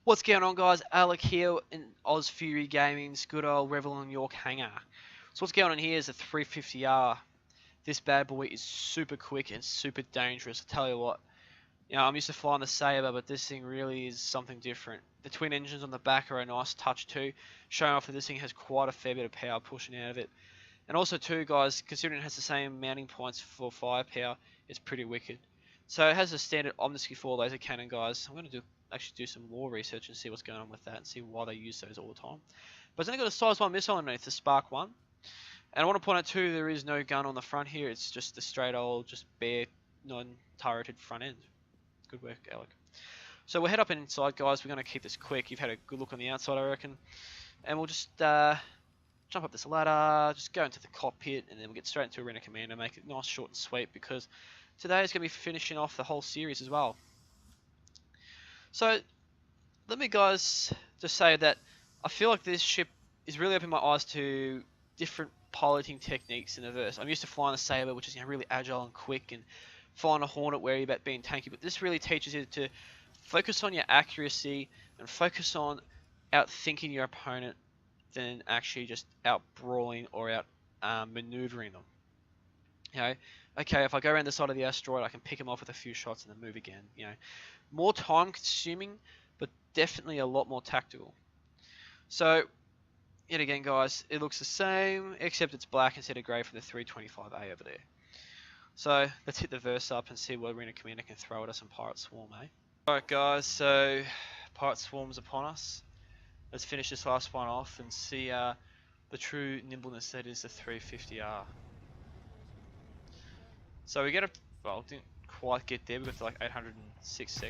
What's going on, guys? Alec here in Oz Fury Gaming's good old Revel in York hangar. So what's going on here is a 350R. This bad boy is super quick and super dangerous. I tell you what, I'm used to flying the Sabre, but this thing really is something different. The twin engines on the back are a nice touch too, showing off that this thing has quite a fair bit of power pushing out of it. And also too, guys, considering it has the same mounting points for firepower, it's pretty wicked. So it has a standard Omnisky 4 laser cannon, guys. I'm going to actually do some more research and see what's going on with that and see why they use those all the time. But it's only got a size 1 missile underneath, the Spark 1. And I want to point out too, there is no gun on the front here. It's just the straight old, just bare, non-turreted front end. Good work, Alec. So we'll head up inside, guys. We're going to keep this quick. You've had a good look on the outside, I reckon. And we'll just jump up this ladder, just go into the cockpit, and then we'll get straight into Arena Commander, make it nice, short and sweet, because today is going to be finishing off the whole series as well. So, let me, guys, just say that I feel like this ship is really opening my eyes to different piloting techniques in the verse. I'm used to flying the Sabre, which is really agile and quick, and flying a Hornet wary about being tanky, but this really teaches you to focus on your accuracy and focus on outthinking your opponent than actually just out brawling or out maneuvering them. Okay, if I go around the side of the asteroid, I can pick him off with a few shots and then move again. More time consuming, but definitely a lot more tactical. So, yet again, guys, it looks the same, except it's black instead of grey for the 325A over there. So, let's hit the verse up and see what Arena Commander can throw at us on Pirate Swarm, eh? Alright, guys, so Pirate Swarm's upon us. Let's finish this last one off and see the true nimbleness that is the 350R. So we get didn't quite get there, we got to like 806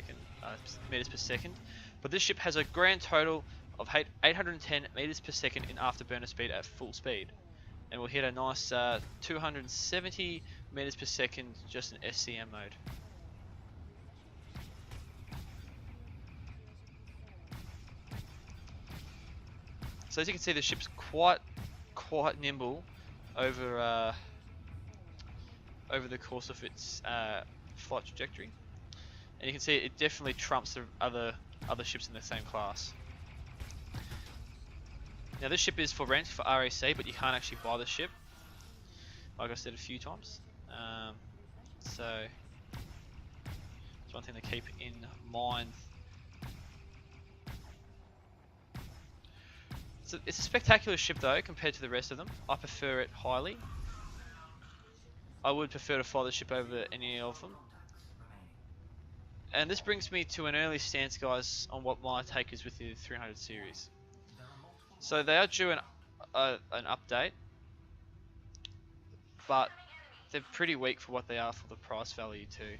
meters per second. But this ship has a grand total of 810 meters per second in afterburner speed at full speed. And we'll hit a nice 270 meters per second just in SCM mode. So as you can see, the ship's quite nimble over the course of its flight trajectory, and you can see it definitely trumps the other ships in the same class. Now this ship is for rent for RAC, but you can't actually buy the ship, like I said a few times. So it's one thing to keep in mind. It's a spectacular ship though compared to the rest of them. I prefer it highly. I would prefer to fly the ship over any of them. And this brings me to an early stance, guys, on what my take is with the 300 series. So they are due an update, but they're pretty weak for what they are for the price value too.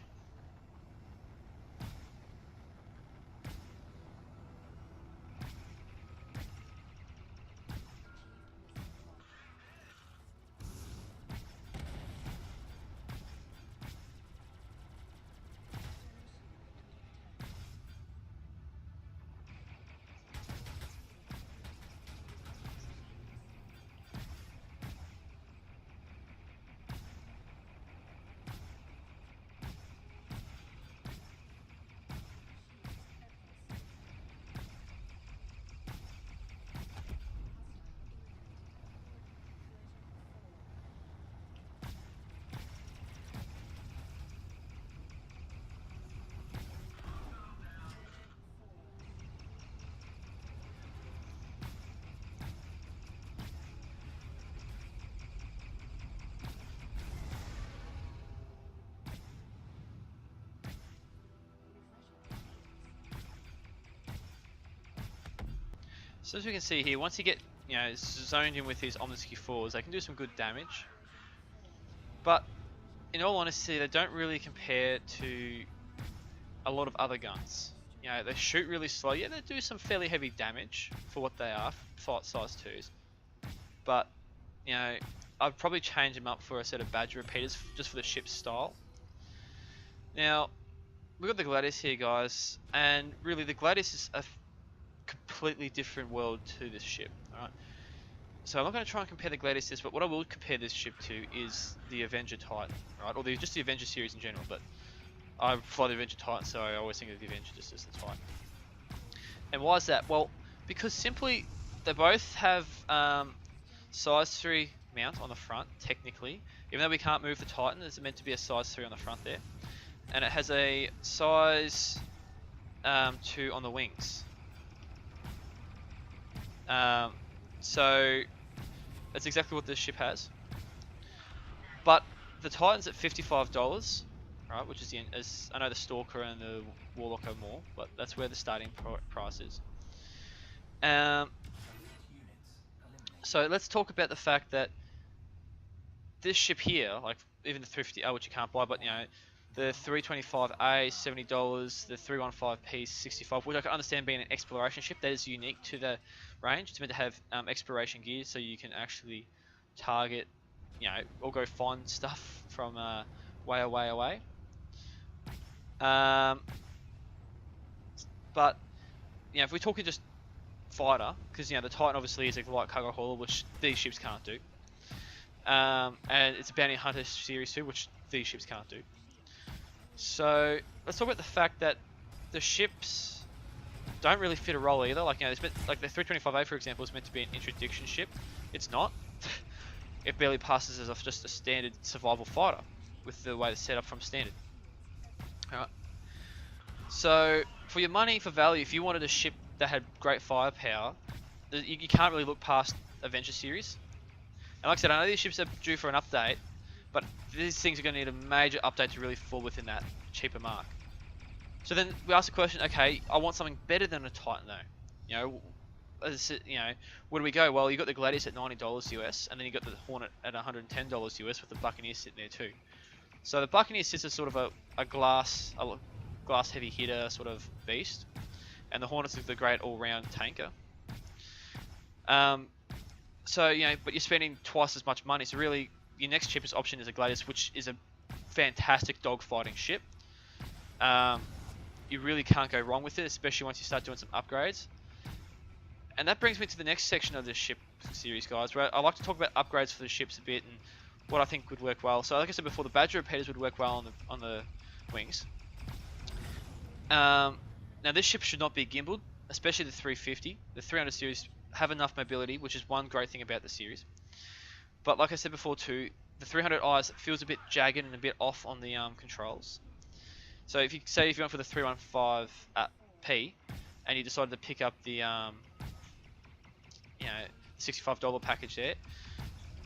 So as we can see here, once you get zoned in with these Omnisky 4s, they can do some good damage. But in all honesty, they don't really compare to a lot of other guns. They shoot really slow. Yeah, they do some fairly heavy damage for what they are, fight size 2s. But I'd probably change them up for a set of Badger repeaters just for the ship's style. Now, we've got the Gladius here, guys, and really the Gladius is a completely different world to this ship. Alright, so I'm not going to try and compare the Gladius to this, but what I will compare this ship to is the Avenger Titan, right? Or just the Avenger series in general, but I fly the Avenger Titan, so I always think of the Avenger just as the Titan. And why is that? Well, because simply they both have size 3 mount on the front, technically. Even though we can't move the Titan, it's meant to be a size 3 on the front there. And it has a size 2 on the wings. So that's exactly what this ship has. But the Titan's at $55, right? Which is as I know the Stalker and the Warlock are more, but that's where the starting price is. So let's talk about the fact that this ship here, like even the 350L, which you can't buy, but you know, the 325A $70, the 315P 65, which I can understand being an exploration ship that is unique to the range. It's meant to have exploration gear, so you can actually target, you know, or go find stuff from way away. But you know, if we're talking just fighter, because you know the Titan obviously is a light cargo hauler, which these ships can't do. And it's a bounty hunter series too, which these ships can't do. So let's talk about the fact that the ships don't really fit a role either. Like, you know, like the 325A for example is meant to be an introduction ship. It's not. It barely passes as just a standard survival fighter with the way it's set up from standard. Alright. So for your money, for value, if you wanted a ship that had great firepower, you can't really look past Adventure series. And like I said, I know these ships are due for an update, but these things are going to need a major update to really fall within that cheaper mark. So then we ask the question, okay, I want something better than a Titan though. You know, where do we go? Well, you got the Gladius at $90 US, and then you got the Hornet at $110 US with the Buccaneer sitting there too. So the Buccaneer sits as sort of a glass heavy hitter sort of beast, and the Hornet's the great all-round tanker. So, you know, but you're spending twice as much money. So really, your next cheapest option is a Gladius, which is a fantastic dogfighting ship. You really can't go wrong with it, especially once you start doing some upgrades. And that brings me to the next section of this ship series, guys, where I like to talk about upgrades for the ships a bit and what I think would work well. So, like I said before, the Badger repeaters would work well on the wings. Now, this ship should not be gimbaled, especially the 350. The 300 series have enough mobility, which is one great thing about the series. But like I said before too, the 300Is feels a bit jagged and a bit off on the controls. So if you went for the 315P and you decided to pick up the $65 package there,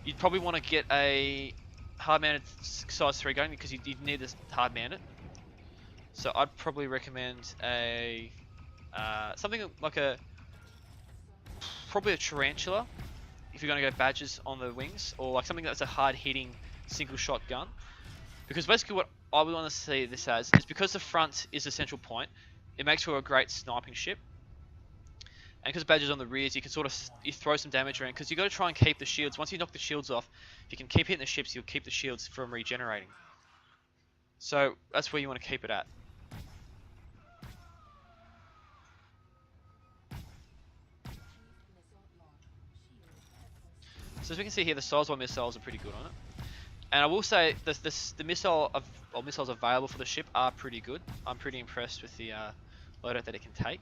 you'd probably want to get a hard-mounted size 3 gun because you'd need this hard-mounted. So I'd probably recommend a something like probably a Tarantula if you're going to go badges on the wings, or like something that's a hard-hitting single-shot gun. Because basically what I would want to see this as is, because the front is the central point, it makes for a great sniping ship. And because badges on the rears, you can sort of throw some damage around, because you've got to try and keep the shields. Once you knock the shields off, if you can keep hitting the ships, you'll keep the shields from regenerating. So that's where you want to keep it at. So as we can see here, the size 1 missiles are pretty good on it. And I will say the missiles available for the ship are pretty good. I'm pretty impressed with the loadout that it can take.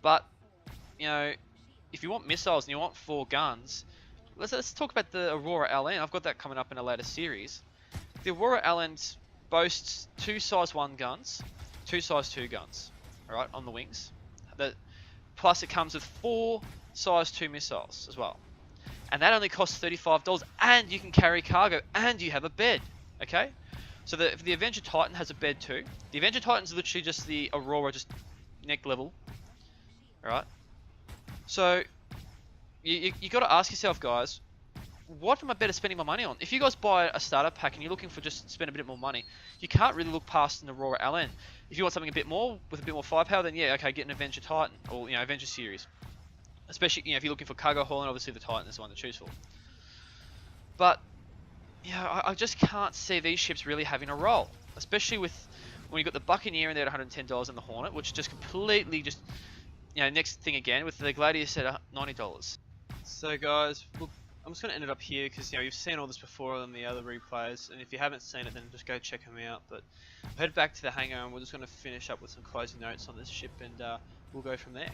But, you know, if you want missiles and you want 4 guns, let's talk about the Aurora LN. I've got that coming up in a later series. The Aurora LN boasts 2 size 1 guns, 2 size 2 guns, alright, on the wings. Plus it comes with 4 size 2 missiles as well. And that only costs $35, and you can carry cargo, and you have a bed, okay? So the Avenger Titan has a bed too. The Avenger Titan is literally just the Aurora, just neck level, alright? So, you got to ask yourself, guys, what am I better spending my money on? If you guys buy a starter pack and you're looking for just spend a bit more money, you can't really look past an Aurora LN. If you want something a bit more, with a bit more firepower, then yeah, okay, get an Avenger Titan, or, you know, Avenger series. Especially, you know, if you're looking for cargo hauling, obviously the Titan is the one to choose for. But, you know, I just can't see these ships really having a role. Especially when you've got the Buccaneer in there at $110 and the Hornet, which just completely you know, next thing again, with the Gladius at $90. So guys, look, I'm just going to end it up here because, you know, you've seen all this before on the other replays, and if you haven't seen it, then just go check them out. But I'll head back to the hangar and we're just going to finish up with some closing notes on this ship and we'll go from there.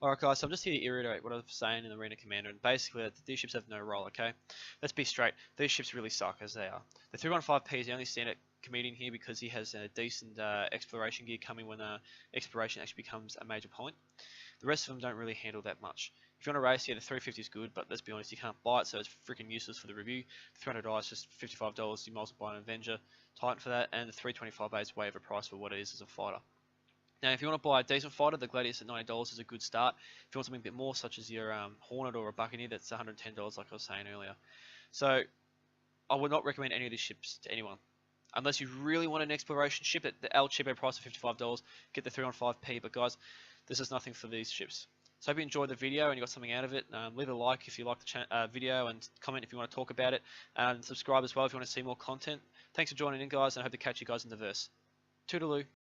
Alright guys, so I'm just here to reiterate what I was saying in the Arena Commander, and basically that these ships have no role, okay? Let's be straight, these ships really suck as they are. The 315P is the only standard comedian here because he has a decent exploration gear coming when exploration actually becomes a major point. The rest of them don't really handle that much. If you want to race, yeah, the 350 is good, but let's be honest, you can't buy it, so it's freaking useless for the review. The $300 is just $55, you might as well buy an Avenger Titan for that, and the 325 is way overpriced for what it is as a fighter. Now, if you want to buy a decent fighter, the Gladius at $90 is a good start. If you want something a bit more, such as your Hornet or a Buccaneer, that's $110, like I was saying earlier. So, I would not recommend any of these ships to anyone. Unless you really want an exploration ship at the El cheapo price of $55, get the 315P. But guys, this is nothing for these ships. So I hope you enjoyed the video and you got something out of it. Leave a like if you like the video, and comment if you want to talk about it. And subscribe as well if you want to see more content. Thanks for joining in, guys, and I hope to catch you guys in the verse. Toodaloo.